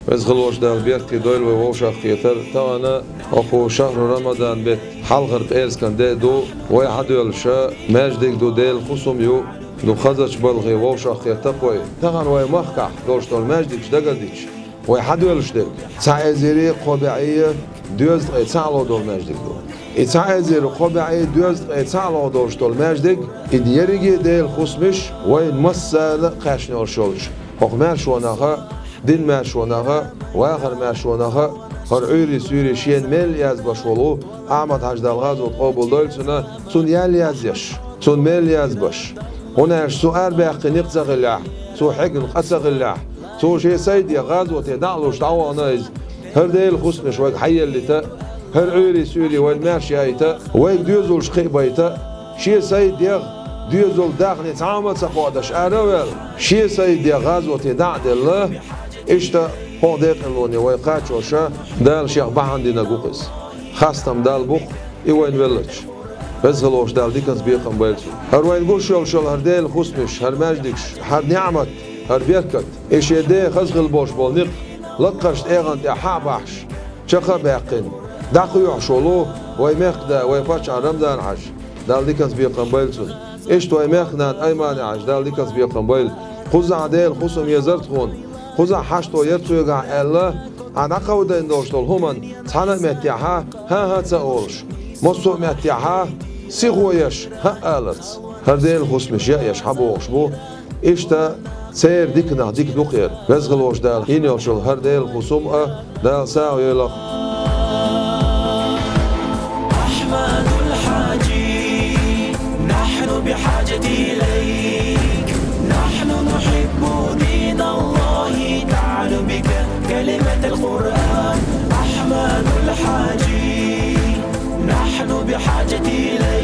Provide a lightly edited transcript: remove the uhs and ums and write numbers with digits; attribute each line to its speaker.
Speaker 1: بس خلوش دال بيرتي دويل ووشا خيتر تانا أخو شهر رمضان بيت حلقر بإرس كان دو واحد يلشا ماجدك دو ديل خصوم يو دو خزج بلغي ووشا خيتر قوي تاغن واي مخكح دوش دول ماجدك دقديش واحد يلش دك تعزيري قبعية دوز تعالو دول ماجدك دو تعزيري قبعية دوز تعالو دوش دول ماجدك إديريجي ديل خصمش وين مسال قاشن أرشولش حكمال شوناها دين ما شوناها واخر ما شوناها هر عيري سوري شين ميل ياز باشولو أحمد حجد الغاز وقابل دولتنا سون يال يازيش سون ميل ياز باش هنا سؤال باقي نقصغ الله سو حقن قصغ الله سو شي سيدي غاز وتدعلوش تعوانايز هر ديل خصمش ويك حي اللي تا هر عيري سوري وين ماشي هايتا ويك دوزول شقيبايتا شي سيدي دوزول داخل تعامل سقوادش أروال شي سيدي غاز وتدعد الله إشتا هو ديق اللوني ويقاتش وشا دال شيخ بحندنا قوقس خاصتم دال بوخ إيوين ولج بس غلوش دال ديكنس بيقم بيلسو هر وين قوش شول هر ديل خصمش هر ماجدكش هر نعمت هر بيركت إيش يدي خزغل بوش بولنق لقشت إيغانت إحابحش شخا باقين داقو يحشولو ويميقدا ويفاتش عن رمضان عش دال ديكنس بيقم بيلسو إيش تو يميقنان أيمان عش دال ديكنس بيقم بيل خزع ديل خصم يزرت خون خزع حشتو يرتوغا الله أنا قودا إندوشتول همان تانا متيحا ها تاولش مصو متيحا سيغويش ها آلت هرديل خصمش يأيش حبوش بو إشتا سير ديكنا ديك دوخير بزغلوش دال إنيوشل هرديل خصوم دال ساو يلق
Speaker 2: أحمد الحاجي نحن بحاجة إليك نحن نحب دين الله تعالوا بك كلمة القرآن أحمد الحاجي نحن بحاجة إليك